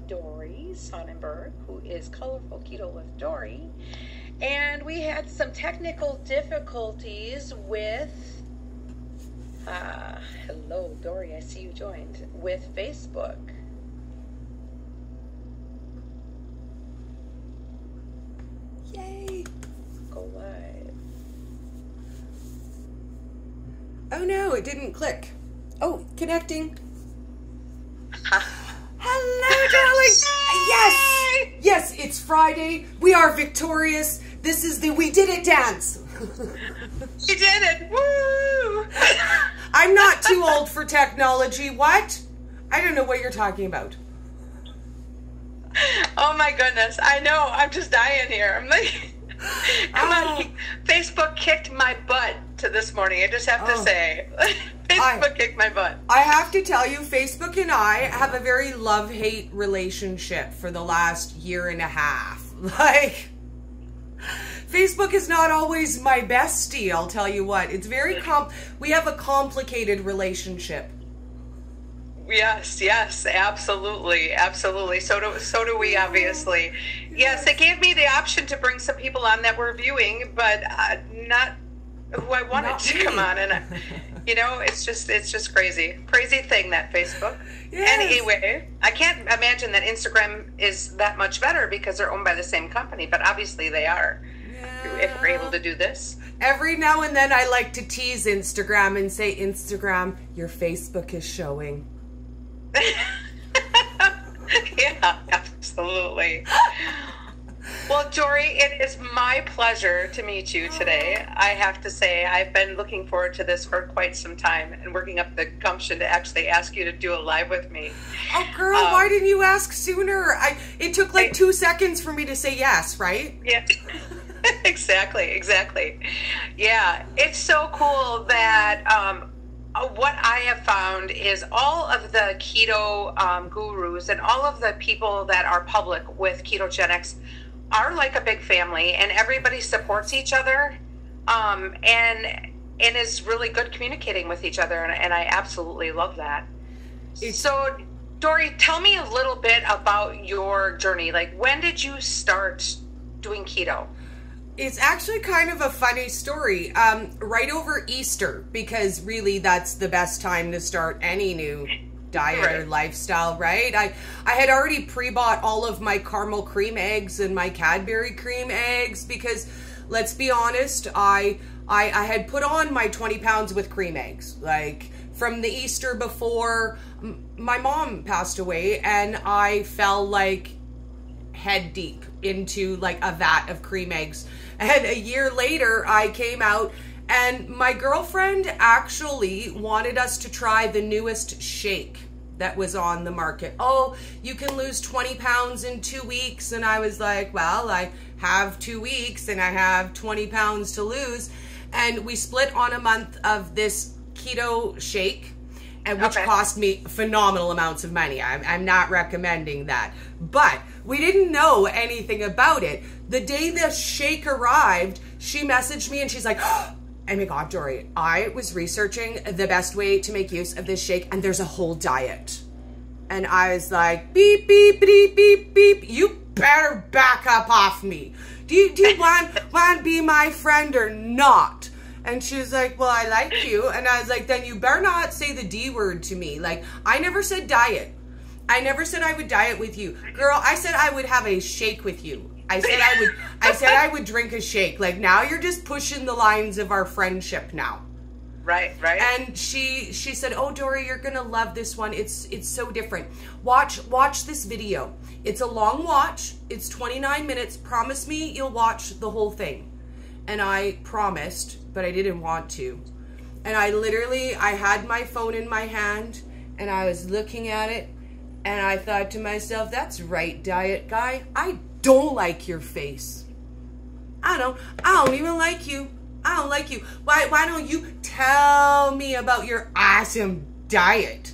Dory Sonnenberg, who is Colorful Keto with Dory. And we had some technical difficulties with, hello Dory, I see you joined, with Facebook. Yay! Go live. Oh no, it didn't click. Oh, connecting. Hello, darling. Yes, yes, it's Friday. We are victorious. This is the We Did It dance. You did it. Woo! I'm not too old for technology. What? I don't know what you're talking about. Oh my goodness. I know. I'm just dying here. I'm like, come on. Facebook kicked my butt to this morning. I just have to say. Facebook kicked my butt. I have to tell you, Facebook and I have a very love-hate relationship for the last year and a half. Like, Facebook is not always my bestie, I'll tell you what. It's very we have a complicated relationship. Yes, yes, absolutely, absolutely. So do we, obviously. Yes, it gave me the option to bring some people on that were viewing, but not who I wanted to come on. And you know, it's just crazy thing, that Facebook. Yes. Anyway, I can't imagine that Instagram is that much better because they're owned by the same company, but obviously they are. Yeah. If we're able to do this. Every now and then I like to tease Instagram and say, Instagram, your Facebook is showing. Yeah, absolutely. Well, Dory, it is my pleasure to meet you today. I have to say, I've been looking forward to this for quite some time and working up the gumption to actually ask you to do a live with me. Oh, girl, why didn't you ask sooner? It took like 2 seconds for me to say yes, right? Yeah, exactly. Yeah, it's so cool that what I have found is all of the keto gurus and all of the people that are public with ketogenics are like a big family, and everybody supports each other, and is really good communicating with each other, and I absolutely love that. So, Dory, tell me a little bit about your journey. Like, when did you start doing keto? It's actually kind of a funny story. Right over Easter, because really that's the best time to start any new diet or lifestyle, right? I had already pre-bought all of my caramel cream eggs and my Cadbury cream eggs because, let's be honest, I had put on my 20 pounds with cream eggs. Like, from the Easter before, my mom passed away, and I fell like head deep into like a vat of cream eggs. And a year later, I came out, and my girlfriend actually wanted us to try the newest shake that was on the market. Oh, you can lose 20 pounds in 2 weeks. And I was like, well, I have 2 weeks and I have 20 pounds to lose. And we split on a month of this keto shake, and which cost me phenomenal amounts of money. I'm not recommending that. But we didn't know anything about it. The day the shake arrived, she messaged me and she's like, oh my God, Dory, I was researching the best way to make use of this shake, and there's a whole diet. And I was like, beep, beep, beep, beep, beep. You better back up off me. Do you want to be my friend or not? And she was like, well, I like you. And I was like, then you better not say the D word to me. Like, I never said diet. I never said I would diet with you. Girl, I said I would have a shake with you. I said I would drink a shake. Like, now you're just pushing the lines of our friendship now. Right. And she said, oh, Dory, you're going to love this one. It's so different. Watch this video. It's a long watch. It's 29 minutes. Promise me you'll watch the whole thing. And I promised, but I didn't want to. And I had my phone in my hand, and I was looking at it, and I thought to myself, that's right, diet guy. I don't like your face. I don't even like you. I don't like you. Why don't you tell me about your awesome diet?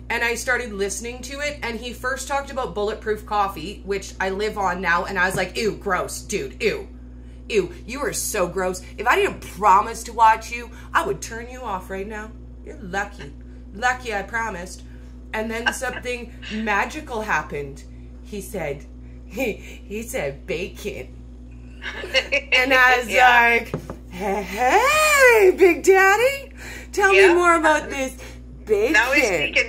And I started listening to it, and he first talked about bulletproof coffee, which I live on now, and I was like, ew, gross, dude, ew. Ew, you are so gross. If I didn't promise to watch you, I would turn you off right now. You're lucky. Lucky I promised. And then something magical happened. he said bacon. And I was like, hey, Big Daddy, tell me more about this bacon.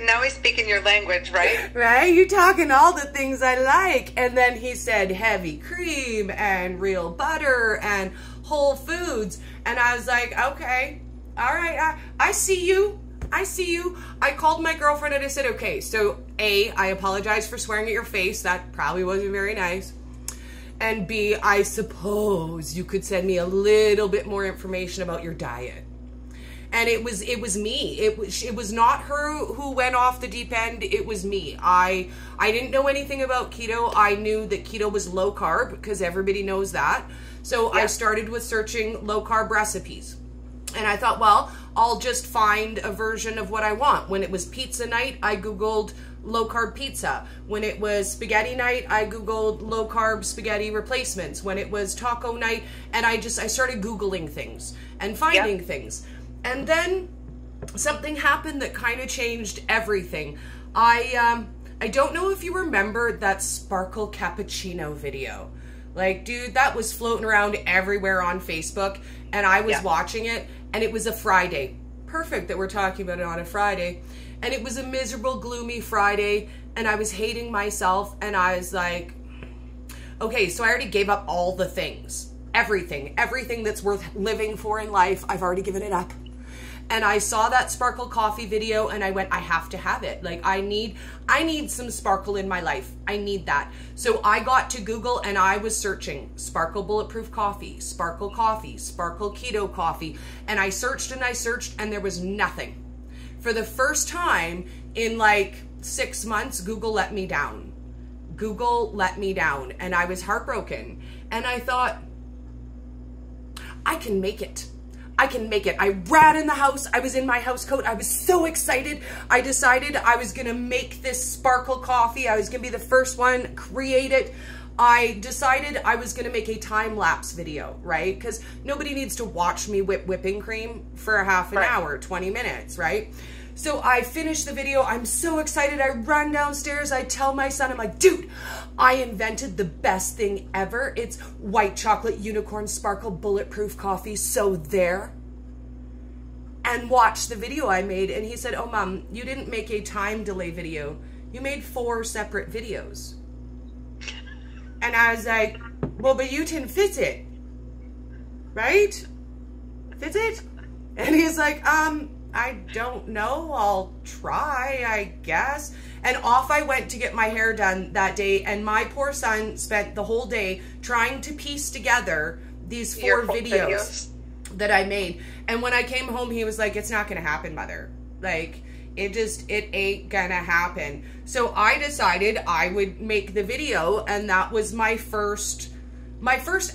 Now he's speaking your language, right? Right? You're talking all the things I like. And then he said heavy cream and real butter and Whole Foods. And I was like, okay, all right, I see you. I called my girlfriend and I said, okay, so A, I apologize for swearing at your face. That probably wasn't very nice. And B, I suppose you could send me a little bit more information about your diet. And it was me. It was not her who went off the deep end. It was me. I didn't know anything about keto. I knew that keto was low carb because everybody knows that. So I started with searching low carb recipes. And I thought, well, I'll just find a version of what I want. When it was pizza night, I Googled low carb pizza. When it was spaghetti night, I Googled low carb spaghetti replacements. When it was taco night, and I started Googling things and finding things. And then something happened that kind of changed everything. I don't know if you remember that sparkle cappuccino video. Like, dude, that was floating around everywhere on Facebook, and I was watching it, and it was a Friday. Perfect that we're talking about it on a Friday. And it was a miserable, gloomy Friday, and I was hating myself, and I was like, okay, so I already gave up all the things. Everything that's worth living for in life, I've already given it up. And I saw that sparkle coffee video and I went, I have to have it. Like, I need some sparkle in my life. I need that. So I got to Google and I was searching sparkle bulletproof coffee, sparkle keto coffee. And I searched and there was nothing. For the first time in like 6 months, Google let me down. And I was heartbroken. And I thought, I can make it. I ran in the house. I was in my house coat. I was so excited. I decided I was going to make this sparkle coffee. I was going to be the first one, create it. I decided I was going to make a time-lapse video, right? Because nobody needs to watch me whip whipping cream for a half an hour, 20 minutes, right? So I finished the video. I'm so excited. I run downstairs. I tell my son, I'm like, dude, I invented the best thing ever. It's white chocolate unicorn sparkle bulletproof coffee. So there. And watch the video I made. And he said, oh, Mom, you didn't make a time delay video. You made 4 separate videos. And I was like, well, but you didn't fit it. Right? Fit it? And he's like, I don't know. I'll try, I guess. And off I went to get my hair done that day. And my poor son spent the whole day trying to piece together these 4 videos that I made. And when I came home, he was like, it's not going to happen, Mother. Like, it ain't gonna happen. So I decided I would make the video. And that was my first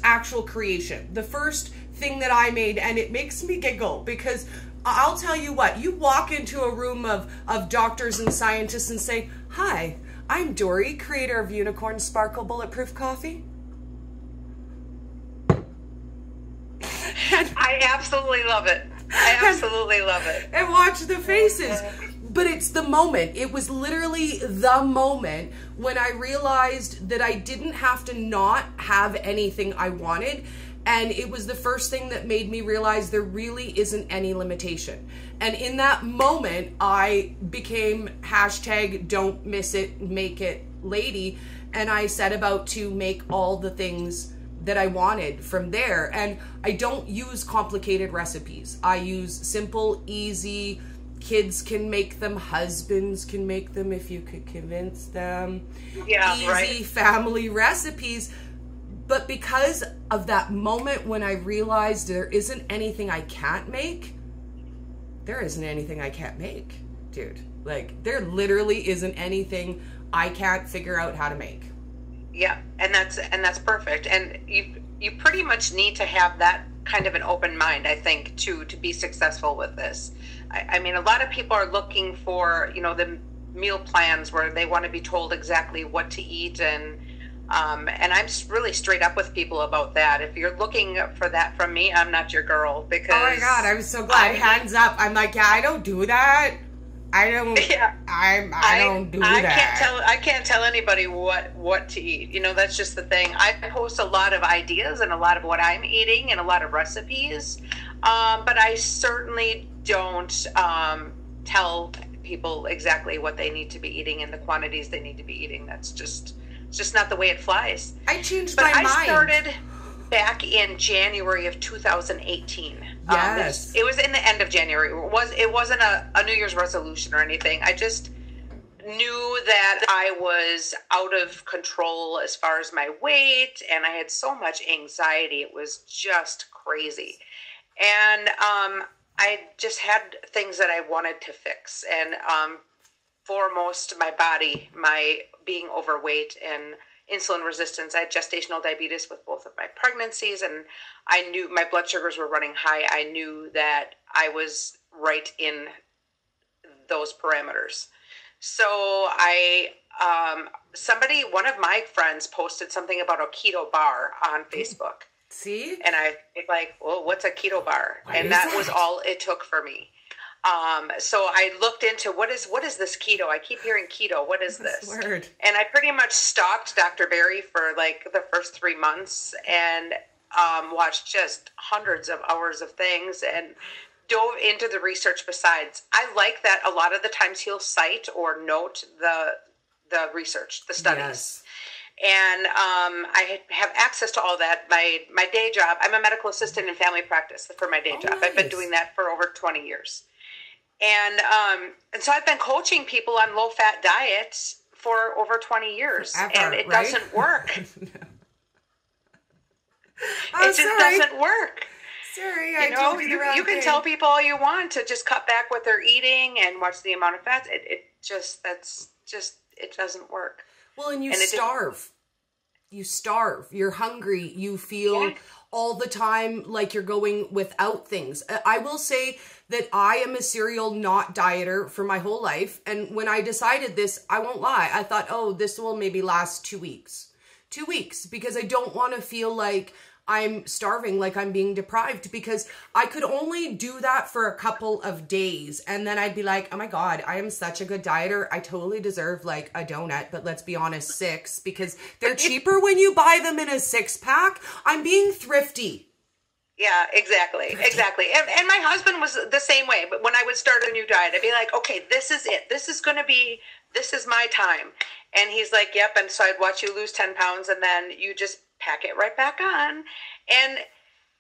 actual creation. The first thing that I made. And it makes me giggle because I'll tell you what, you walk into a room of doctors and scientists and say, hi, I'm Dory, creator of Unicorn Sparkle Bulletproof Coffee. I absolutely love it. And watch the faces. But it's the moment. It was literally the moment when I realized that I didn't have to not have anything I wanted. And it was the first thing that made me realize there really isn't any limitation. And in that moment, I became hashtag don't miss it, make it lady. And I set about to make all the things that I wanted from there. And I don't use complicated recipes. I use simple, easy, kids can make them, husbands can make them if you could convince them. Yeah, easy family recipes. But because of that moment when I realized there isn't anything I can't make, there isn't anything I can't make, dude. Like, there literally isn't anything I can't figure out how to make. Yeah, and that's perfect. And you pretty much need to have that kind of an open mind, I think, to be successful with this. I mean, a lot of people are looking for, the meal plans where they want to be told exactly what to eat, and I'm really straight up with people about that. If you're looking for that from me, I'm not your girl, because... Oh my God, I'm so glad. Hands up. I'm like, yeah, I don't do that. I don't. Yeah. I don't do that. I can't tell anybody what to eat. You know, that's just the thing. I post a lot of ideas and a lot of what I'm eating and a lot of recipes, but I certainly don't tell people exactly what they need to be eating and the quantities they need to be eating. It's just not the way it flies. I changed but my mind. I started back in January of 2018. Yes. It was in the end of January. It wasn't a New Year's resolution or anything. I just knew that I was out of control as far as my weight, and I had so much anxiety. It was just crazy. And I just had things that I wanted to fix. And foremost, my body, my being overweight and insulin resistance. I had gestational diabetes with both of my pregnancies, and I knew my blood sugars were running high. I knew that I was right in those parameters. So one of my friends posted something about a keto bar on Facebook. See? And I was like, well, what's a keto bar? And that was all it took for me. So I looked into what is this keto? I keep hearing keto. What is this? Word. And I pretty much stalked Dr. Berry for like the first 3 months and watched just hundreds of hours of things and dove into the research besides. I like that a lot of the times he'll cite or note the research, the studies. Yes. And I have access to all that. My day job, I'm a medical assistant in family practice for my day job. Nice. I've been doing that for over 20 years. And so I've been coaching people on low-fat diets for over 20 years. Forever, and it right? doesn't work. No. It just doesn't work. Sorry, you can tell people all you want to just cut back what they're eating and watch the amount of fats. It doesn't work. Well, and you starve. You starve. You're hungry. You feel all the time like you're going without things. I will say that I am a serial not dieter for my whole life. And when I decided this, I won't lie, I thought, oh, this will maybe last 2 weeks. 2 weeks, because I don't want to feel like I'm starving, like I'm being deprived, because I could only do that for a couple of days. And then I'd be like, oh my God, I am such a good dieter. I totally deserve like a donut, but let's be honest, 6, because they're cheaper when you buy them in a 6-pack. I'm being thrifty. Yeah, exactly. Exactly. And my husband was the same way. But when I would start a new diet, I'd be like, okay, this is it. This is my time. And he's like, yep. And so I'd watch you lose 10 pounds and then you just pack it right back on. And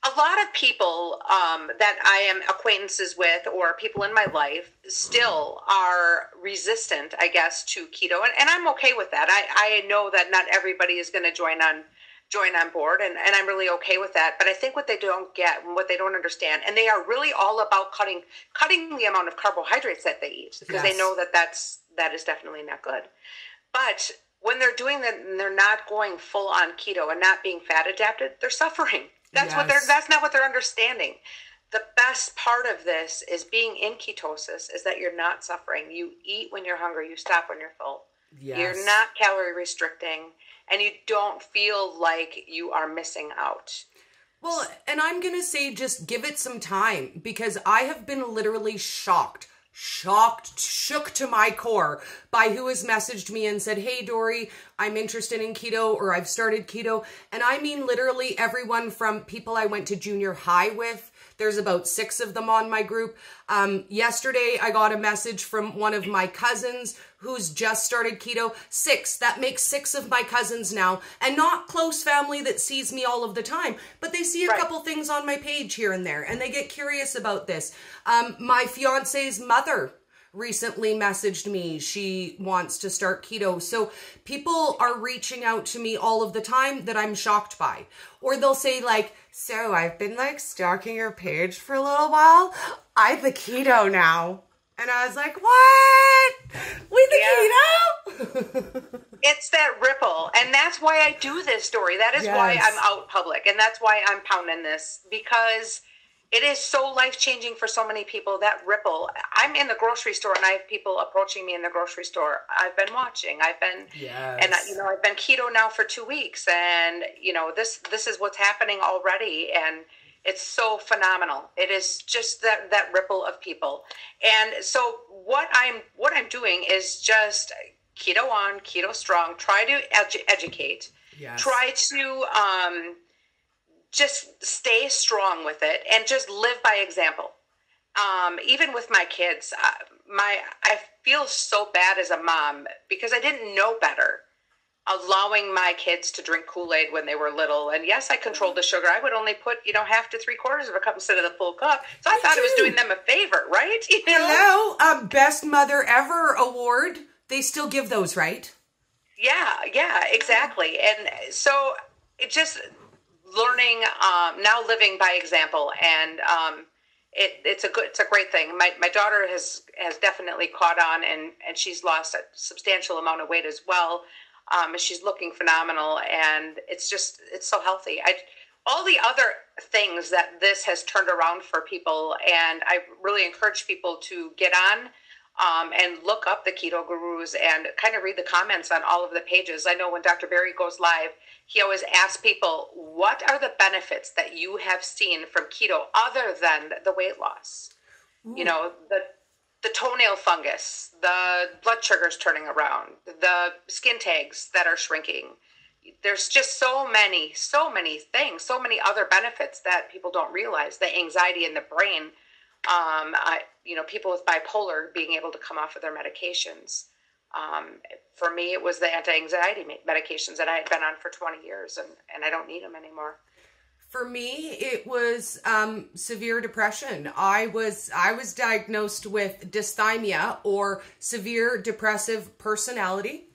a lot of people that I am acquaintances with or people in my life still are resistant, I guess, to keto. And I'm okay with that. I know that not everybody is going to join on board, and I'm really okay with that. But I think what they don't get, what they don't understand, and they are really all about cutting the amount of carbohydrates that they eat, because they know that is definitely not good. But when they're doing that and they're not going full on keto and not being fat adapted, they're suffering. That's not what they're understanding. The best part of this is being in ketosis is that you're not suffering. You eat when you're hungry, you stop when you're full. Yes. You're not calorie restricting, and you don't feel like you are missing out. Well, and I'm going to say just give it some time, because I have been literally shook to my core by who has messaged me and said, hey, Dory, I'm interested in keto, or I've started keto. And I mean literally everyone from people I went to junior high with. There's about 6 of them on my group. Yesterday, I got a message from one of my cousins who's just started keto. 6. That makes 6 of my cousins now. And not close family that sees me all of the time. But they see a couple things on my page here and there. And they get curious about this. My fiance's mother recently messaged me. She wants to start keto. So people are reaching out to me all of the time that I'm shocked by. Or they'll say like, so I've been like stalking your page for a little while. I'm the keto now. And I was like, what? We the keto? It's that ripple. And that's why I do this story. That is why I'm out public. And that's why I'm pounding this, because it is so life-changing for so many people, that ripple. I'm in the grocery store and I have people approaching me in the grocery store. I've been watching. I've been keto now for 2 weeks, and this is what's happening already, and it's so phenomenal. It is just that ripple of people. And so what I'm doing is just keto on, keto strong. Try to educate. Yes. Try to just stay strong with it and just live by example. Even with my kids, I feel so bad as a mom because I didn't know better, allowing my kids to drink Kool-Aid when they were little. And yes, I controlled the sugar. I would only put, half to 3/4 of a cup instead of the full cup. So I thought it was doing them a favor, right? Hello, Best Mother Ever award. They still give those, right? Yeah, exactly. And so it just learning, now living by example, and it's a great thing. My daughter has definitely caught on, and she's lost a substantial amount of weight as well. And she's looking phenomenal, and it's so healthy. All the other things that this has turned around for people, and I really encourage people to get on and look up the Keto Gurus and kind of read the comments on all of the pages. I know when Dr. Barry goes live, he always asks people, what are the benefits that you have seen from keto other than the weight loss? Ooh. The toenail fungus, the blood sugars turning around, the skin tags that are shrinking. There's just so many things, so many other benefits that people don't realize. The anxiety in the brain, people with bipolar being able to come off of their medications. For me, it was the anti-anxiety medications that I had been on for 20 years, and I don't need them anymore. For me, it was severe depression. I was diagnosed with dysthymia, or severe depressive personality,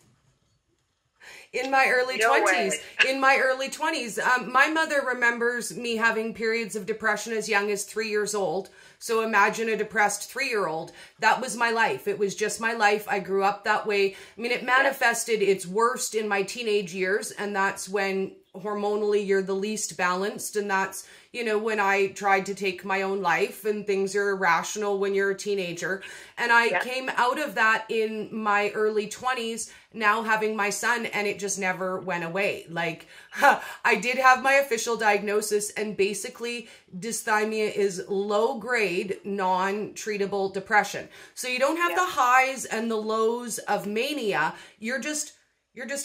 in my early 20s. In my early 20s, my mother remembers me having periods of depression as young as 3 years old. So imagine a depressed 3-year-old. That was my life. It was just my life. I grew up that way. I mean, it manifested its worst in my teenage years, and that's when hormonally you're the least balanced, and that's when I tried to take my own life, and things are irrational when you're a teenager. And I came out of that in my early 20s, now having my son, and it just never went away. Like, I did have my official diagnosis, and basically dysthymia is low-grade, non-treatable depression. So you don't have the highs and the lows of mania. You're just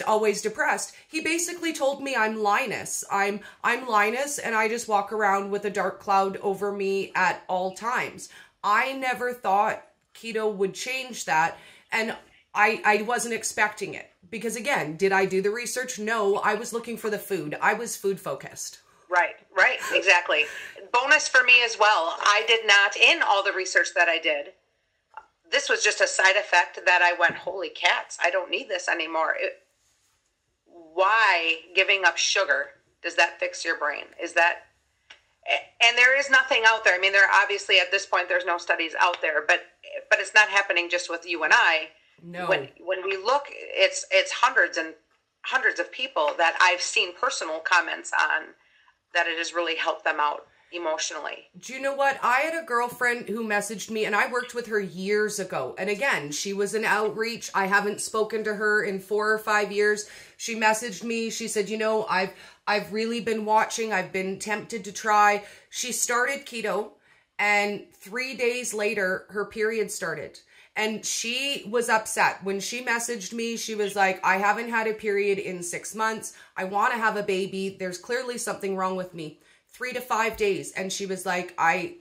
always depressed. He basically told me I'm Linus. I'm Linus, and I just walk around with a dark cloud over me at all times. I never thought keto would change that, and I wasn't expecting it. Because again, did I do the research? No, I was looking for the food. I was food focused. Right, exactly. Bonus for me as well. I did not, in all the research that I did, this was just a side effect that I went, holy cats, I don't need this anymore. Why giving up sugar, does that fix your brain? And there is nothing out there. I mean, there obviously at this point, there's no studies out there, but it's not happening just with you and I. No. When we look, it's hundreds and hundreds of people that I've seen personal comments on that it has really helped them out emotionally. Do you know what? I had a girlfriend who messaged me, and I worked with her years ago. And again, she was an outreach. I haven't spoken to her in 4 or 5 years. She messaged me. She said, I've really been watching. I've been tempted to try. She started keto, and 3 days later, her period started. And she was upset. When she messaged me, she was like, I haven't had a period in 6 months. I want to have a baby. There's clearly something wrong with me. 3 to 5 days. And she was like, I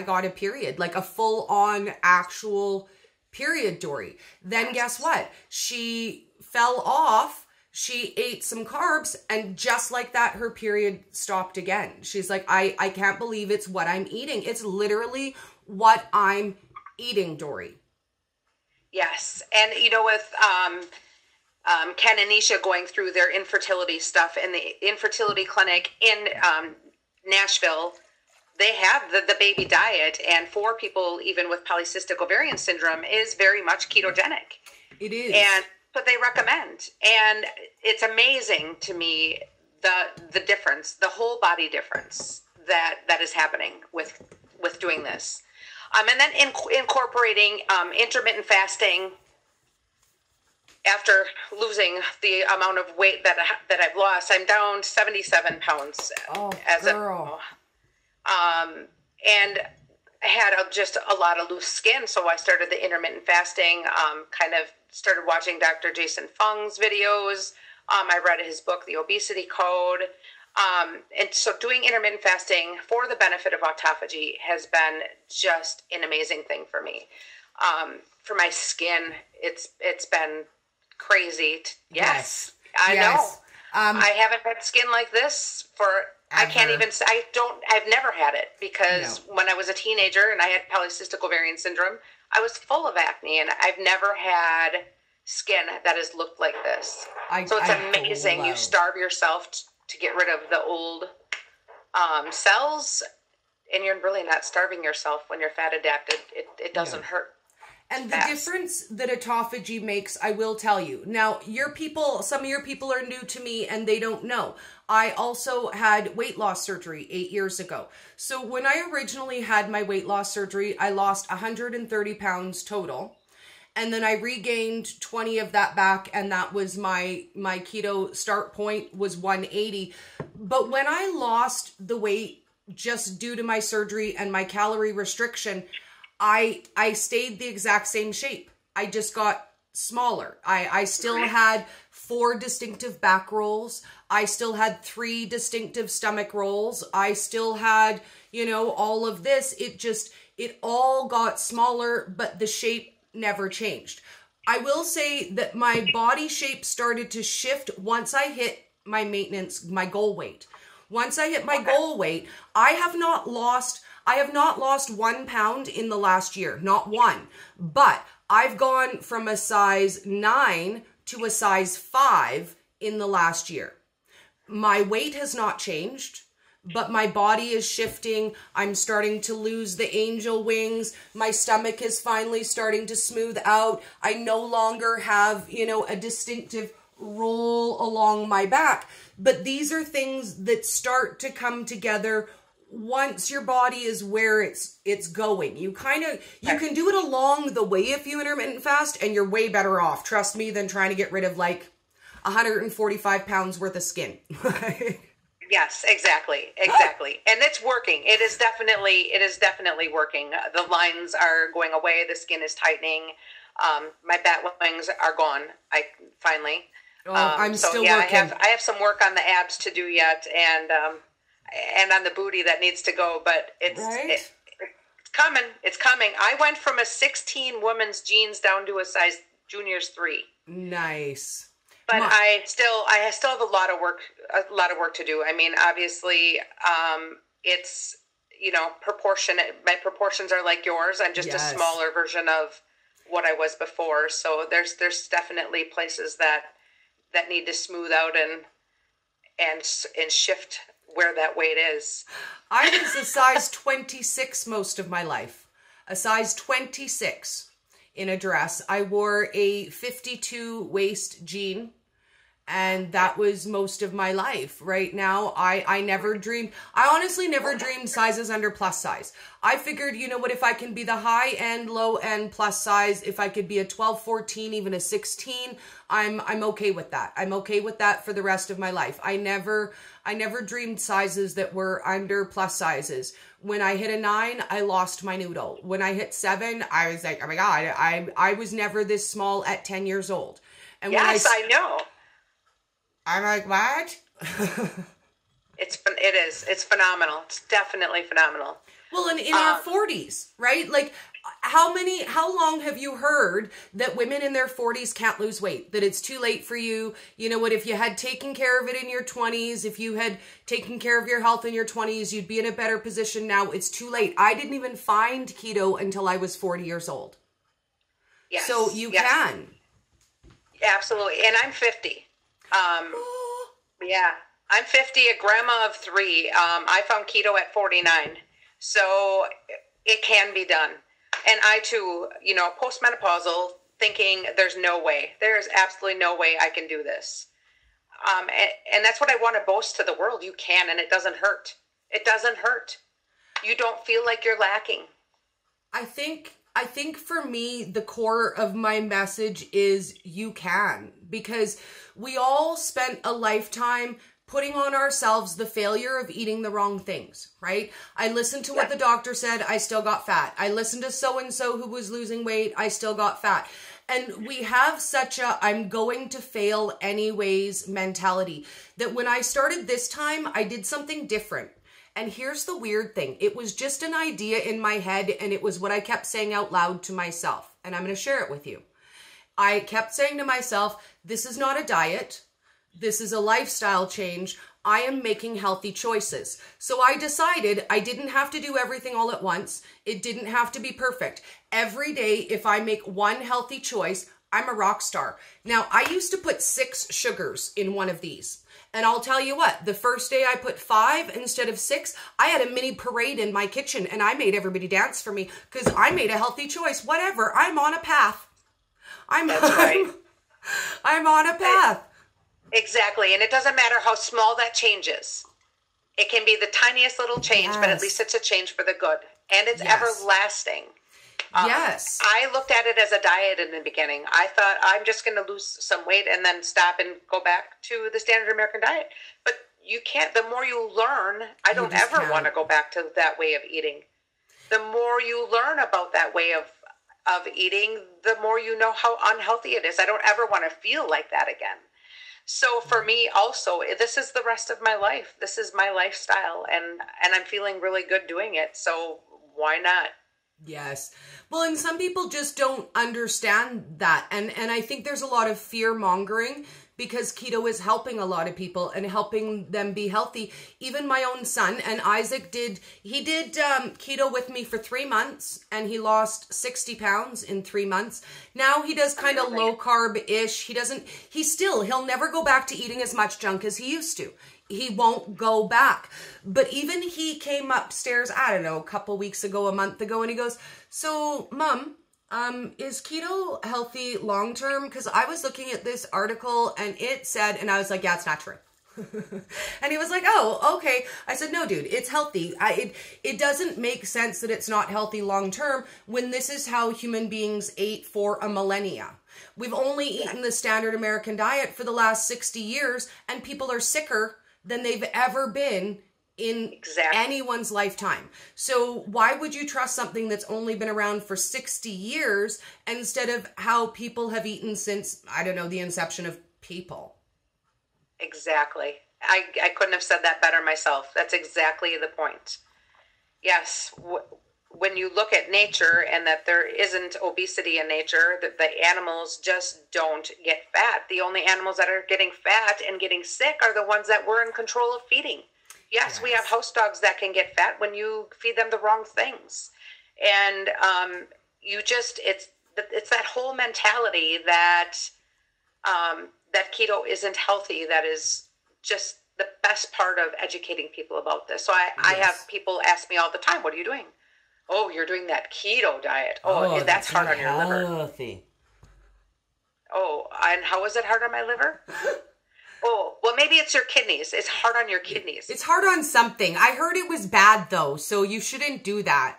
got a period, like a full on actual period, Dory. Then guess what? She fell off. She ate some carbs, and just like that, her period stopped again. She's like, I can't believe it's what I'm eating. It's literally what I'm eating, Dory. Yes. And, with Ken and Nisha going through their infertility stuff in the infertility clinic in Nashville, they have the baby diet, and for people even with polycystic ovarian syndrome is very much ketogenic. It is. And what they recommend. And it's amazing to me the difference, the whole body difference that is happening with doing this. And then incorporating intermittent fasting after losing the amount of weight that I've lost. I'm down 77 pounds girl. and had just a lot of loose skin, so I started the intermittent fasting, kind of started watching Dr. Jason Fung's videos. I read his book, The Obesity Code. And so doing intermittent fasting for the benefit of autophagy has been just an amazing thing for me. For my skin, it's been crazy. Yes, I know. I haven't had skin like this for, ever. I can't even say, I've never had it because when I was a teenager and I had polycystic ovarian syndrome, I was full of acne, and I've never had skin that has looked like this. So it's amazing. You starve yourself to get rid of the old cells, and you're really not starving yourself when you're fat adapted. It doesn't hurt. And the difference that autophagy makes, I will tell you. Now, some of your people are new to me and they don't know. I also had weight loss surgery 8 years ago. So when I originally had my weight loss surgery, I lost 130 pounds total. And then I regained 20 of that back, and that was my keto start point was 180. But when I lost the weight just due to my surgery and my calorie restriction, I stayed the exact same shape. I just got smaller. I still had 4 distinctive back rolls. I still had 3 distinctive stomach rolls. I still had, all of this. It all got smaller, but the shape never changed. I will say that my body shape started to shift once I hit my goal weight. Once I hit my goal weight, I have not lost 1 pound in the last year, not one, but I've gone from a size 9 to a size 5 in the last year. My weight has not changed, but my body is shifting. I'm starting to lose the angel wings. My stomach is finally starting to smooth out. I no longer have, a distinctive roll along my back. But these are things that start to come together once your body is where it's going. You can do it along the way if you intermittent fast, and you're way better off, trust me, than trying to get rid of like 145 pounds worth of skin. Yes, exactly. And it's working. It is definitely working. The lines are going away. The skin is tightening. My bat wings are gone. I'm still working. I have some work on the abs to do yet, and on the booty that needs to go, but it's coming. It's coming. I went from a 16 women's jeans down to a size juniors 3. Nice. But I still have a lot of work to do. I mean, obviously, it's, proportionate. My proportions are like yours. I'm just a smaller version of what I was before. So there's definitely places that need to smooth out and shift where that weight is. I was a size 26 most of my life. A size 26 in a dress. I wore a 52 waist jean, and that was most of my life. Right now, I honestly never dreamed sizes under plus size. I figured, if I can be the high end, low end plus size, if I could be a 12, 14, even a 16, I'm okay with that. I'm okay with that for the rest of my life. I never dreamed sizes that were under plus sizes. When I hit a 9, I lost my noodle. When I hit 7, I was like, oh my God, I was never this small at 10 years old. And yes, I know. I'm like, what? It's phenomenal. It's definitely phenomenal. Well, and in our 40s, right? Like, how long have you heard that women in their 40s can't lose weight? That it's too late for you? You know what? If you had taken care of it in your 20s, if you had taken care of your health in your 20s, you'd be in a better position now. It's too late. I didn't even find keto until I was 40 years old. Yes. So you can. Absolutely. And I'm 50. Yeah, I'm 50, a grandma of 3. I found keto at 49. So it can be done. And I too, postmenopausal, thinking there's no way. There's absolutely no way I can do this. And that's what I want to boast to the world. You can, and it doesn't hurt. It doesn't hurt. You don't feel like you're lacking. I think for me, the core of my message is you can, because we all spent a lifetime putting on ourselves the failure of eating the wrong things, right? I listened to what the doctor said, I still got fat. I listened to so-and-so who was losing weight, I still got fat. And we have such a I'm going to fail anyways mentality that when I started this time, I did something different. And here's the weird thing. It was just an idea in my head, and it was what I kept saying out loud to myself. And I'm going to share it with you. I kept saying to myself, this is not a diet. This is a lifestyle change. I am making healthy choices. So I decided I didn't have to do everything all at once. It didn't have to be perfect. Every day, if I make one healthy choice, I'm a rock star. Now, I used to put 6 sugars in one of these. And I'll tell you what, the first day I put 5 instead of 6, I had a mini parade in my kitchen and I made everybody dance for me because I made a healthy choice. Whatever, I'm on a path. That's right. I'm on a path. Exactly. And it doesn't matter how small that change is. It can be the tiniest little change, but at least it's a change for the good. And it's everlasting. Yes. I looked at it as a diet in the beginning. I thought I'm just going to lose some weight and then stop and go back to the standard American diet. But you can't. The more you learn, I don't ever want to go back to that way of eating. The more you learn about that way of eating, the more you know how unhealthy it is. I don't ever want to feel like that again. So for me also, this is the rest of my life. This is my lifestyle, and I'm feeling really good doing it. So why not? Yes. Well, and some people just don't understand that. And I think there's a lot of fear mongering because keto is helping a lot of people and helping them be healthy. Even my own son and Isaac did keto with me for 3 months and he lost 60 pounds in 3 months. Now he does kind of low carb-ish. He'll never go back to eating as much junk as he used to. He won't go back. But even he came upstairs, I don't know, a couple weeks ago, a month ago, and he goes, so, Mom, is keto healthy long-term? Because I was looking at this article and it said, and I was like, yeah, it's not true. And he was like, oh, okay. I said, no, dude, it's healthy. It doesn't make sense that it's not healthy long-term when this is how human beings ate for a millennia. We've only eaten the standard American diet for the last 60 years, and people are sicker than they've ever been in anyone's lifetime. So why would you trust something that's only been around for 60 years instead of how people have eaten since, I don't know, the inception of people? Exactly. I couldn't have said that better myself. That's exactly the point. Yes. When you look at nature and that there isn't obesity in nature, that the animals just don't get fat. The only animals that are getting fat and getting sick are the ones that we're in control of feeding. Yes, we have house dogs that can get fat when you feed them the wrong things. And it's that whole mentality that that keto isn't healthy. That is just the best part of educating people about this. So I have people ask me all the time, what are you doing? Oh, you're doing that keto diet. Oh, that's hard on your liver. Oh, and how is it hard on my liver? Oh, well, maybe it's your kidneys. It's hard on your kidneys. It's hard on something. I heard it was bad, though, so you shouldn't do that.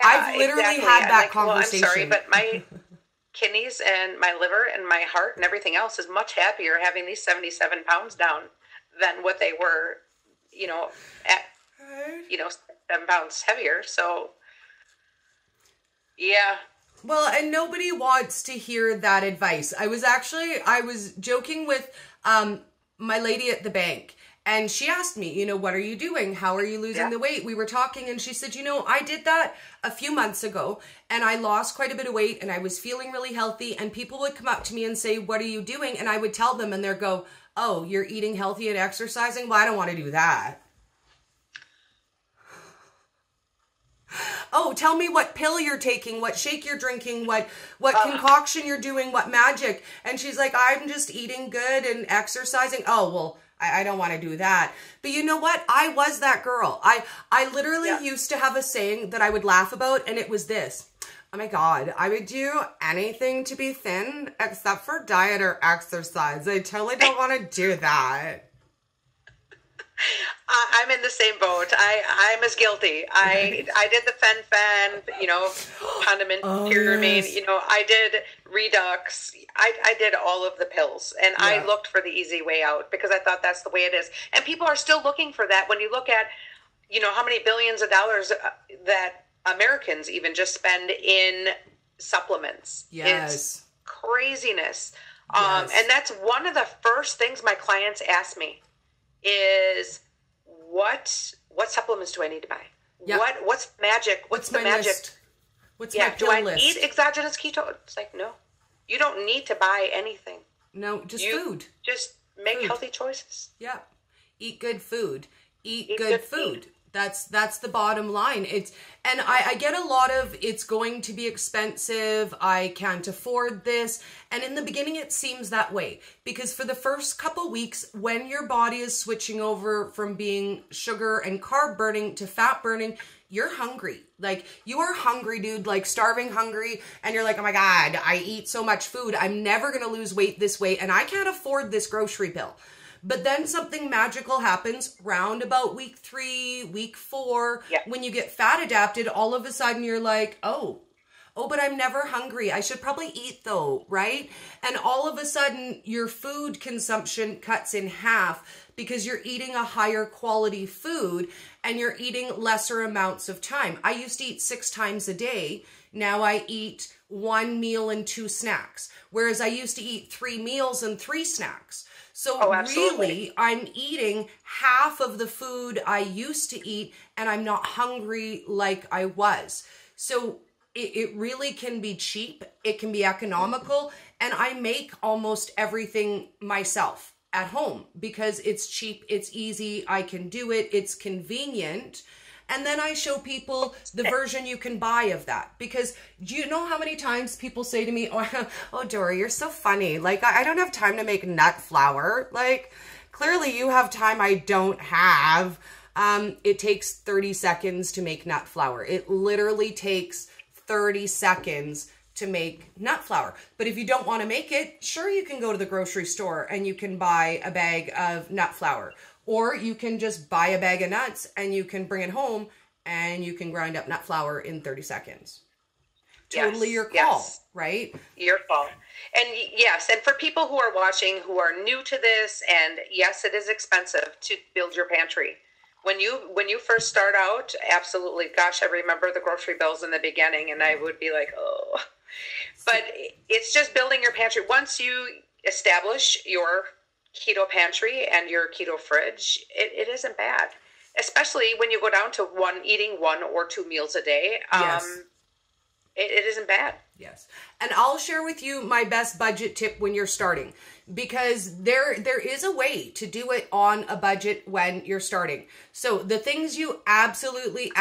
I've literally had that conversation. Well, I'm sorry, but my kidneys and my liver and my heart and everything else is much happier having these 77 pounds down than what they were, at 7 pounds heavier. So, yeah. Well, and nobody wants to hear that advice. I was joking with my lady at the bank, and she asked me, what are you doing? How are you losing the weight? We were talking, and she said, I did that a few months ago, and I lost quite a bit of weight, and I was feeling really healthy, and people would come up to me and say, what are you doing? And I would tell them, and they'd go, oh, you're eating healthy and exercising? Well, I don't want to do that. Oh, tell me what pill you're taking, what shake you're drinking, what concoction you're doing, what magic. And she's like, I'm just eating good and exercising. Oh, well, I don't want to do that. But you know what? I was that girl. I literally used to have a saying that I would laugh about, and it was this. Oh my God, I would do anything to be thin except for diet or exercise. I totally don't want to do that. I'm in the same boat. I'm as guilty. I did the fen, condiment pyramid. Yes. I did Redux. I did all of the pills, and I looked for the easy way out because I thought that's the way it is. And people are still looking for that. When you look at, how many billions of dollars that Americans even just spend in supplements. Yes. It's craziness. Yes. And that's one of the first things my clients ask me is, what supplements do I need to buy? Yeah. What's magic? What's the my magic? list? What's my pill do I list? eat exogenous keto? It's like, no. You don't need to buy anything. No, just food. Just make healthy choices. Yeah. Eat good food. Eat good food. That's the bottom line. And I get a lot of, it's going to be expensive, I can't afford this. And in the beginning it seems that way because for the first couple weeks when your body is switching over from being sugar and carb burning to fat burning, you're hungry. Like you are hungry, dude, like starving hungry. And you're like, oh my God, I eat so much food. I'm never going to lose weight this way. And I can't afford this grocery bill. But then something magical happens round about week 3, week 4. Yeah. When you get fat adapted, all of a sudden you're like, oh, but I'm never hungry. I should probably eat though, right? And all of a sudden your food consumption cuts in half because you're eating a higher quality food and you're eating lesser amounts of time. I used to eat 6 times a day. Now I eat 1 meal and 2 snacks. Whereas I used to eat 3 meals and 3 snacks. So really, I'm eating half of the food I used to eat and I'm not hungry like I was. So it really can be cheap. It can be economical. And I make almost everything myself at home because it's cheap, it's easy, I can do it, it's convenient. And then I show people the version you can buy of that. Because do you know how many times people say to me, oh Dory, you're so funny. Like, I don't have time to make nut flour. Like, clearly you have time I don't have. It takes 30 seconds to make nut flour. It literally takes 30 seconds to make nut flour. But if you don't want to make it, sure, you can go to the grocery store and you can buy a bag of nut flour. Or you can just buy a bag of nuts and you can bring it home and you can grind up nut flour in 30 seconds. Totally your call, right? Your call. And yes, and for people who are watching who are new to this, and yes, it is expensive to build your pantry. When you first start out, absolutely, gosh, I remember the grocery bills in the beginning and I would be like, oh. But it's just building your pantry. Once you establish your keto pantry and your keto fridge, it isn't bad, especially when you go down to eating 1 or 2 meals a day. Yes. It isn't bad. Yes. And I'll share with you my best budget tip when you're starting, because there is a way to do it on a budget when you're starting. So the things you absolutely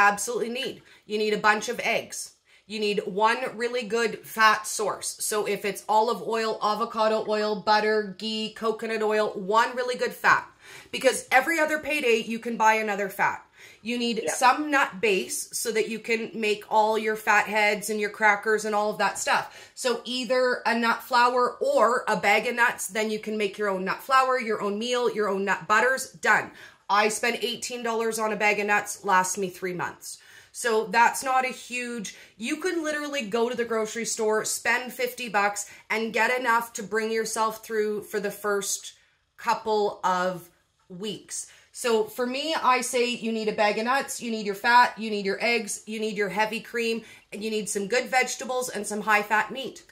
need, you need a bunch of eggs. You need 1 really good fat source. So if it's olive oil, avocado oil, butter, ghee, coconut oil, 1 really good fat. Because every other payday, you can buy another fat. You need some nut base so that you can make all your fat heads and your crackers and all of that stuff. So either a nut flour or a bag of nuts, then you can make your own nut flour, your own meal, your own nut butters, done. I spent $18 on a bag of nuts, lasts me 3 months. So that's not a huge, you can literally go to the grocery store, spend $50 and get enough to bring yourself through for the first couple of weeks. So for me, I say you need a bag of nuts, you need your fat, you need your eggs, you need your heavy cream, and you need some good vegetables and some high fat meat.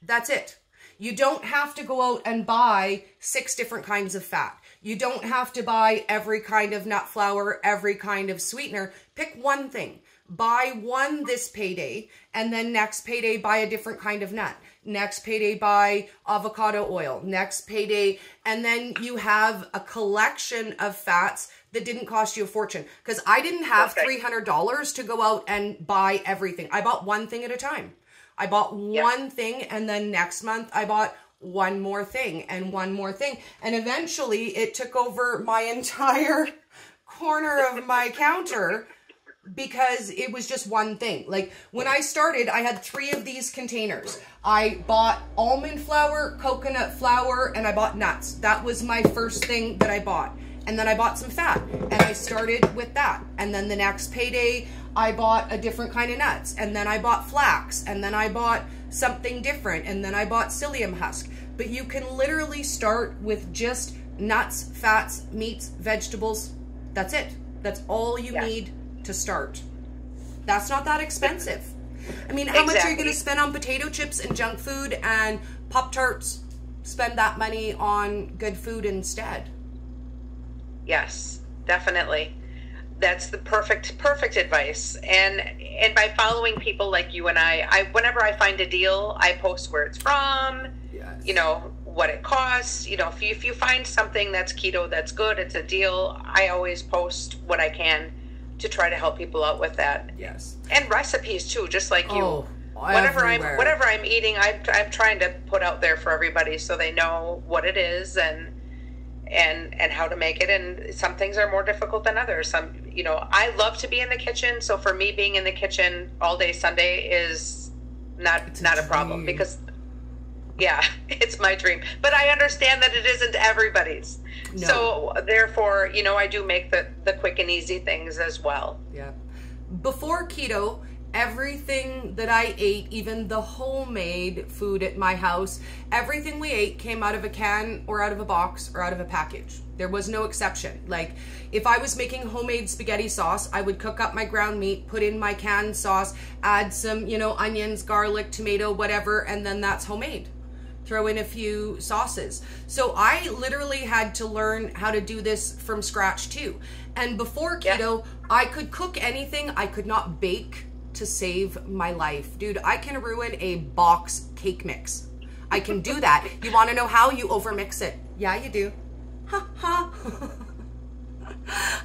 That's it. You don't have to go out and buy 6 different kinds of fat. You don't have to buy every kind of nut flour, every kind of sweetener. Pick 1 thing. Buy 1 this payday, and then next payday buy a different kind of nut. Next payday buy avocado oil. Next payday, and then you have a collection of fats that didn't cost you a fortune. Because I didn't have $300 to go out and buy everything. I bought 1 thing at a time. I bought 1 thing, and then next month I bought 1 more thing and 1 more thing. And eventually it took over my entire corner of my counter because it was just 1 thing. Like when I started, I had 3 of these containers. I bought almond flour, coconut flour, and I bought nuts. That was my first thing that I bought. And then I bought some fat, and I started with that. And then the next payday, I bought a different kind of nuts, and then I bought flax, and then I bought something different, and then I bought psyllium husk. But you can literally start with just nuts, fats, meats, vegetables. That's it. That's all you need to start. That's not that expensive. I mean, how much are you going to spend on potato chips and junk food and Pop-Tarts? Spend that money on good food instead. Yes, definitely. That's the perfect advice. And by following people like you and I whenever I find a deal, I post where it's from, you know, what it costs. You know, if you find something that's keto, that's good, it's a deal, I always post what I can to try to help people out with that. Yes. And recipes too, just like you. Oh, whatever I'm eating, I'm trying to put out there for everybody so they know what it is and how to make it. And some things are more difficult than others. Some, you know, I love to be in the kitchen, so for me, being in the kitchen all day Sunday is not a problem, because it's my dream. But I understand that it isn't everybody's. No. So therefore, you know, I do make the quick and easy things as well. Yeah. Before keto, everything that I ate, even the homemade food at my house, everything we ate came out of a can or out of a box or out of a package. There was no exception. Like, if I was making homemade spaghetti sauce, I would cook up my ground meat, put in my canned sauce, add some, you know, onions, garlic, tomato, whatever, and then that's homemade. Throw in a few sauces. So I literally had to learn how to do this from scratch too. And before keto, I could cook anything. I could not bake to save my life. Dude, I can ruin a box cake mix. I can do that. You want to know how? You overmix it. Yeah, you do. Ha ha.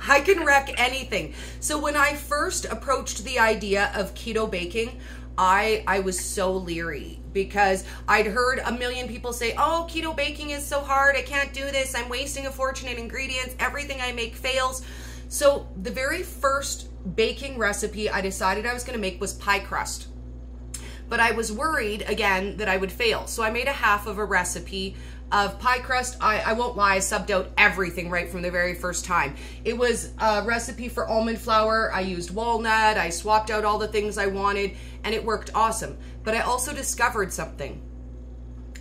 I can wreck anything. So when I first approached the idea of keto baking, I was so leery, because I'd heard a million people say, oh, keto baking is so hard, I can't do this, I'm wasting a fortune in ingredients, everything I make fails. So the very first baking recipe I decided I was going to make was pie crust. But I was worried, again, that I would fail. So I made a half of a recipe of pie crust. I won't lie, I subbed out everything right from the very first time. It was a recipe for almond flour. I used walnut. I swapped out all the things I wanted, and it worked awesome. But I also discovered something.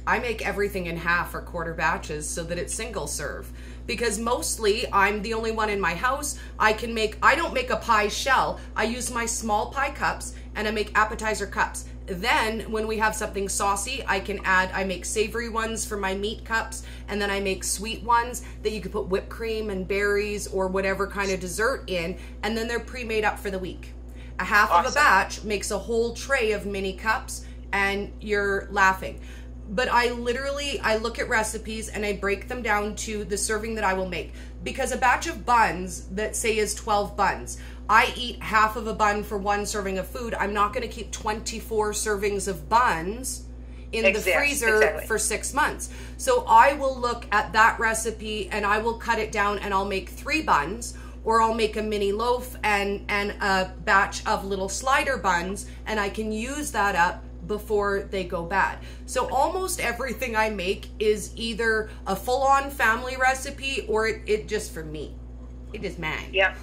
I make everything in half or quarter batches so that it's single serve. Because mostly I'm the only one in my house. I don't make a pie shell. I use my small pie cups, and I make appetizer cups. Then when we have something saucy, I make savory ones for my meat cups, and then I make sweet ones that you could put whipped cream and berries or whatever kind of dessert in, and then they're pre-made up for the week. A half of a batch makes a whole tray of mini cups, and you're laughing. But I look at recipes and I break them down to the serving that I will make. Because a batch of buns that say is 12 buns, I eat half of a bun for one serving of food. I'm not going to keep 24 servings of buns in the freezer for 6 months. So I will look at that recipe and I will cut it down, and I'll make 3 buns, or I'll make a mini loaf and a batch of little slider buns, and I can use that up before they go bad. So almost everything I make is either a full-on family recipe or it just for me. It is mine. Yeah.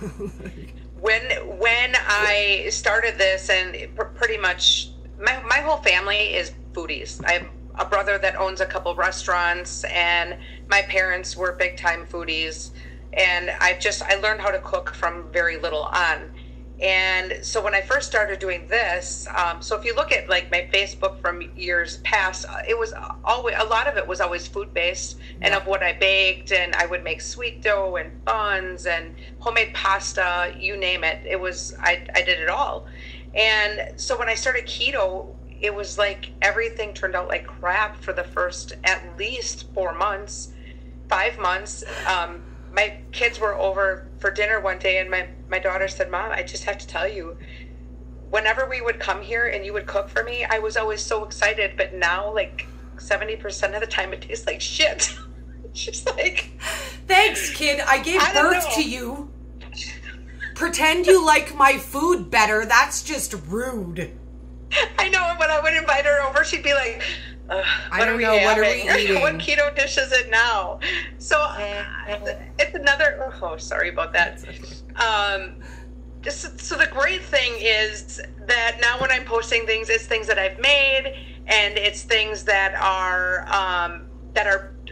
When I started this, and pretty much my whole family is foodies. I have a brother that owns a couple restaurants, and my parents were big time foodies, and I learned how to cook from very little on. And so when I first started doing this, so if you look at like my Facebook from years past, it was always, a lot of it was always food based, and of what I baked, and I would make sweet dough and buns and homemade pasta, you name it. It was, I did it all. And so when I started keto, it was like everything turned out like crap for the first at least 4 months, 5 months. My kids were over for dinner one day, and my daughter said, Mom, I just have to tell you, whenever we would come here and you would cook for me, I was always so excited. But now, like 70% of the time, it tastes like shit. She's like, thanks, kid. I gave birth to you. Pretend you like my food better. That's just rude. I know. And when I would invite her over, she'd be like, I don't know. What are we eating? What keto dish is it now? So it's another. Oh, sorry about that. So the great thing is that now when I'm posting things, it's things that I've made, and it's things that are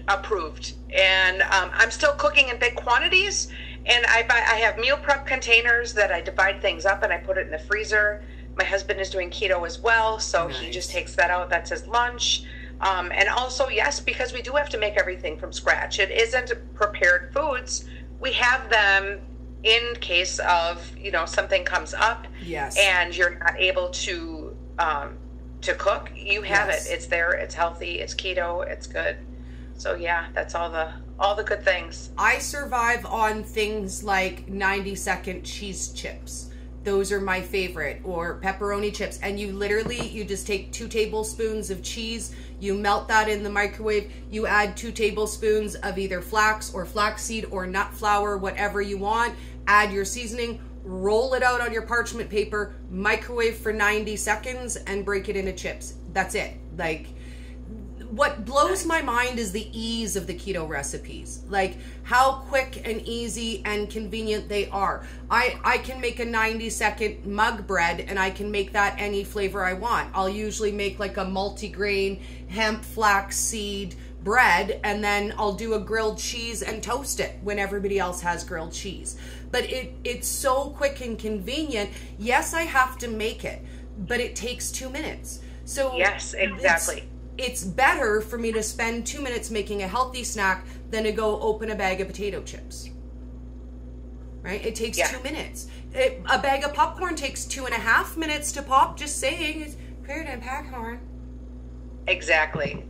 approved. And I'm still cooking in big quantities, and I have meal prep containers that I divide things up and I put it in the freezer. My husband is doing keto as well, so He just takes that out. That's his lunch. And also, yes, because we do have to make everything from scratch. It isn't prepared foods. We have them in case of, something comes up. Yes. And you're not able to cook. You have it. It's there. It's healthy. It's keto. It's good. So yeah, that's all the good things. I survive on things like 90-second cheese chips. Those are my favorite, or pepperoni chips. And you just take 2 tablespoons of cheese, you melt that in the microwave, you add 2 tablespoons of either flax or flaxseed or nut flour, whatever you want, add your seasoning, roll it out on your parchment paper, microwave for 90 seconds, and break it into chips. That's it. Like, what blows my mind is the ease of the keto recipes, like how quick and easy and convenient they are. I can make a 90-second mug bread, and I can make that any flavor I want. I'll usually make like a multigrain hemp flaxseed bread, and then I'll do a grilled cheese and toast it when everybody else has grilled cheese. But it's so quick and convenient. Yes, I have to make it, but it takes 2 minutes. So yes, exactly. It's better for me to spend 2 minutes making a healthy snack than to go open a bag of potato chips. Right? It takes 2 minutes. A bag of popcorn takes 2.5 minutes to pop. Just saying, it's prepared in popcorn. Exactly.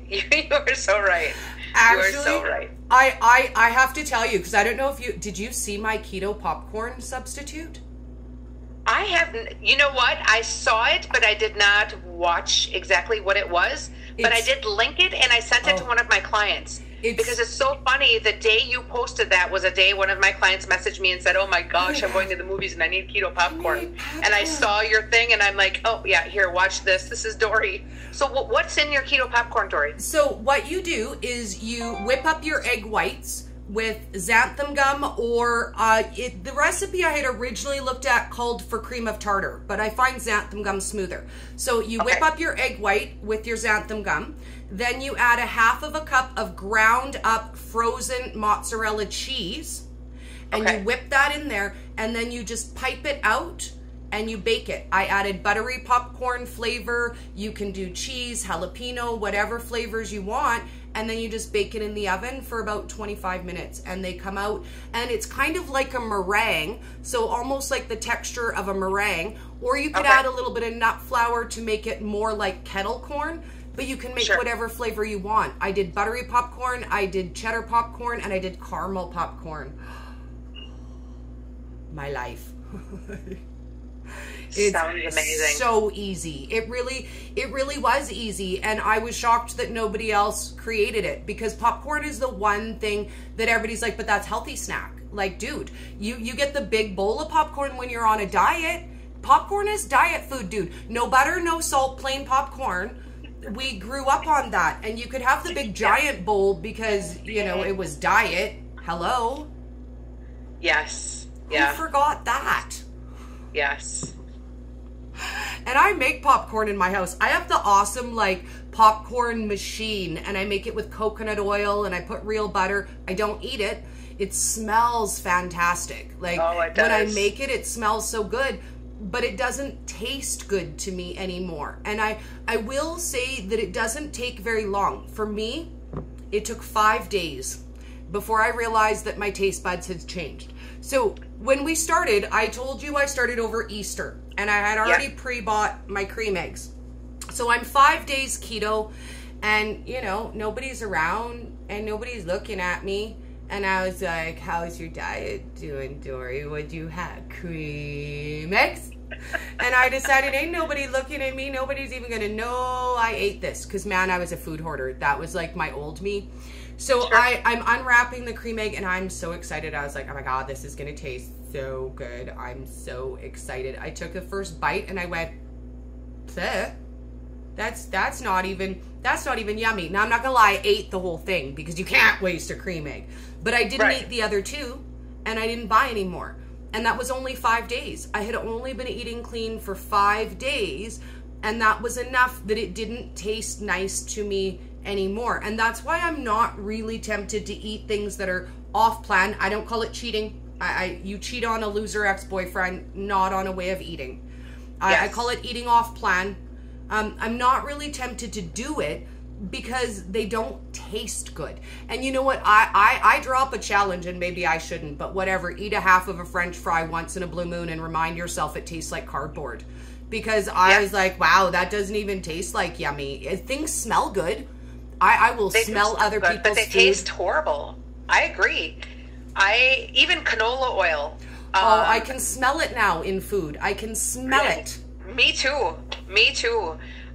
You are so right. Actually, you are so right. I have to tell you, because I don't know if did you see my keto popcorn substitute? I haven't. You know what? I saw it, but I did not watch exactly what it was. But I did link it, and I sent it to one of my clients. Because it's so funny. The day you posted that was a day one of my clients messaged me and said, "Oh my gosh, I'm going to the movies and I need keto popcorn." And I saw your thing, and I'm like, "Oh yeah, here, watch this. This is Dory." So what's in your keto popcorn, Dory? So what you do is you whip up your egg whites with xanthan gum, or the recipe I had originally looked at called for cream of tartar, but I find xanthan gum smoother. So you whip up your egg white with your xanthan gum, then you add 1/2 cup of ground up frozen mozzarella cheese, and you whip that in there, and then you just pipe it out and you bake it. I added buttery popcorn flavor. You can do cheese, jalapeno, whatever flavors you want, and then you just bake it in the oven for about 25 minutes, and they come out, and it's kind of like a meringue, so almost like the texture of a meringue, or you could add a little bit of nut flour to make it more like kettle corn, but you can make whatever flavor you want. I did buttery popcorn, I did cheddar popcorn, and I did caramel popcorn. My life. It sounds amazing. So easy. It really was easy, and I was shocked that nobody else created it, because popcorn is the one thing that everybody's like, but that's healthy snack. Like, dude, you get the big bowl of popcorn when you're on a diet. Popcorn is diet food, dude. No butter, no salt, plain popcorn. We grew up on that, and you could have the big giant bowl because, it was diet. Hello? Yes. Yeah. Who forgot that? Yes. And I make popcorn in my house. I have the awesome, popcorn machine, and I make it with coconut oil, and I put real butter. I don't eat it. It smells fantastic. It does. When I make it, it smells so good, but it doesn't taste good to me anymore. And I will say that it doesn't take very long. For me, it took 5 days before I realized that my taste buds had changed. So when we started, I told you I started over Easter, and I had already pre-bought my cream eggs. So I'm 5 days keto, and nobody's around and nobody's looking at me. And I was like, "How's your diet doing, Dory? Would you have cream eggs?" And I decided, ain't nobody looking at me. Nobody's even gonna know I ate this, because man, I was a food hoarder. That was like my old me. So I'm unwrapping the cream egg, and I'm so excited. I was like, "Oh my God, this is gonna taste so good. I'm so excited." I took the first bite and I went, "Bleh." That's not even yummy. Now I'm not gonna lie, I ate the whole thing because you can't waste a cream egg. But I didn't eat the other two, and I didn't buy any more. And that was only 5 days. I had only been eating clean for 5 days, and that was enough that it didn't taste nice to me anymore. And that's why I'm not really tempted to eat things that are off plan. I don't call it cheating. You cheat on a loser ex-boyfriend, not on a way of eating. I call it eating off plan. I'm not really tempted to do it because they don't taste good. And you know what? I draw up a challenge, and maybe I shouldn't, but whatever. Eat a half of a French fry once in a blue moon and remind yourself it tastes like cardboard. Because I was like, wow, that doesn't even taste like yummy. Things smell good. I will smell other people's food. But they taste horrible. I agree. Even canola oil. I can smell it now in food. I can smell it. Me too.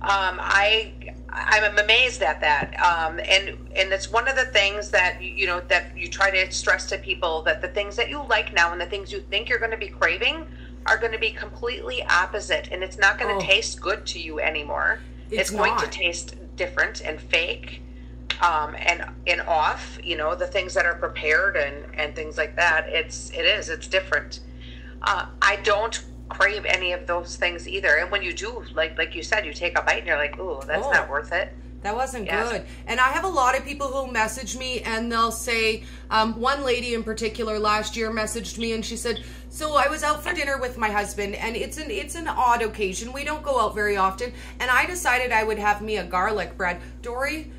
I'm amazed at that. And it's one of the things that that you try to stress to people, that the things that you like now and the things you think you're going to be craving are going to be completely opposite, and it's not going to taste good to you anymore. It's going to taste different and fake, and off. The things that are prepared and things like that. It's different. I don't crave any of those things either. And when you do, like you said, you take a bite and you're like, ooh, that's not worth it. That wasn't good. And I have a lot of people who message me, and they'll say, one lady in particular last year messaged me, and she said, so I was out for dinner with my husband, and it's an odd occasion. We don't go out very often. And I decided I would have me a garlic bread. Dory,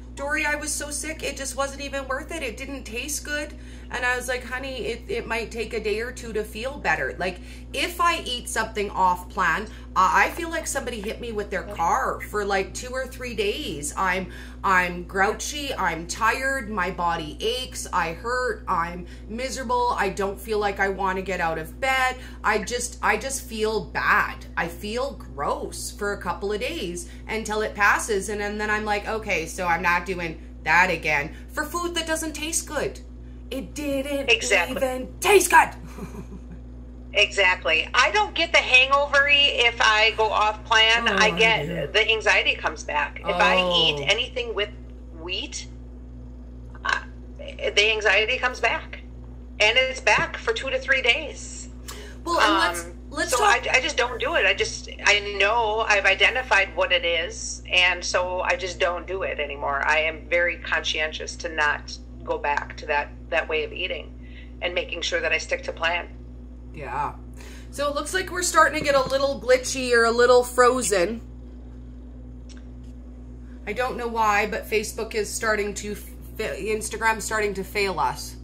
I was so sick, it just wasn't even worth it. It didn't taste good. And I was like, honey, it might take a day or two to feel better. Like, if I eat something off plan, I feel like somebody hit me with their car for like 2 or 3 days. I'm grouchy, I'm tired, my body aches, I hurt, I'm miserable, I don't feel like I want to get out of bed. I just feel bad. I feel gross for a couple of days until it passes. And then I'm like, okay, so I'm not doing that again for food that doesn't taste good. It didn't even taste good. Exactly. I don't get the hangover-y if I go off plan. I get the anxiety comes back. If I eat anything with wheat, the anxiety comes back. And it's back for 2 to 3 days. Well, and let's talk. I just don't do it. I know I've identified what it is, and so I just don't do it anymore. I am very conscientious to not go back to that way of eating and making sure that I stick to plan. Yeah. So it looks like we're starting to get a little glitchy or a little frozen. I don't know why, but Facebook is Instagram's starting to fail us.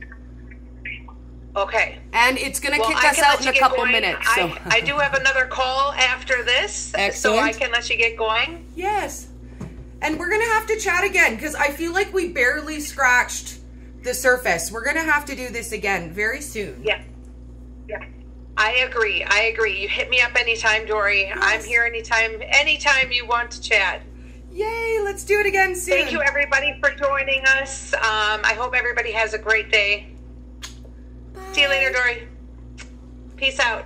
Okay. And it's going to kick us out in a couple minutes. So. I do have another call after this. Excellent. So I can let you get going. Yes. And we're going to have to chat again because I feel like we barely scratched the surface. We're going to have to do this again very soon. Yeah. I agree. You hit me up anytime, Dory. Yes. I'm here anytime you want to chat. Yay, let's do it again soon. Thank you, everybody, for joining us. I hope everybody has a great day. Bye. See you later, Dory. Peace out.